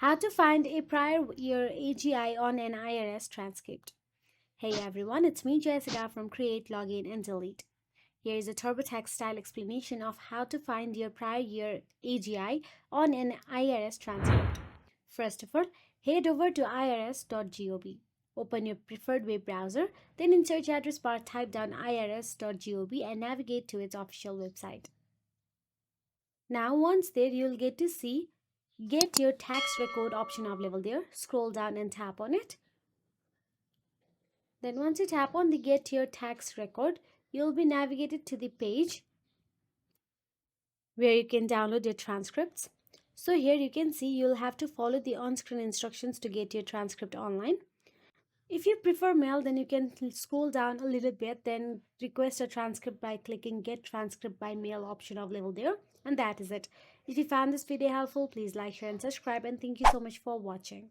How to find a prior year AGI on an IRS transcript. Hey everyone, it's me Jessica from Create, Login and Delete. Here is a TurboTax style explanation of how to find your prior year AGI on an IRS transcript. First of all, head over to irs.gov. Open your preferred web browser, then in search address bar type down irs.gov and navigate to its official website. Now once there, you'll get to see Get Your Tax Record option available there. Scroll down and tap on it. Then once you tap on the Get Your Tax Record, you'll be navigated to the page where you can download your transcripts. So here you can see you'll have to follow the on-screen instructions to get your transcript online. If you prefer mail, then you can scroll down a little bit, then request a transcript by clicking Get Transcript by Mail option available there. And that is it. If you found this video helpful, please like, share and subscribe, and thank you so much for watching.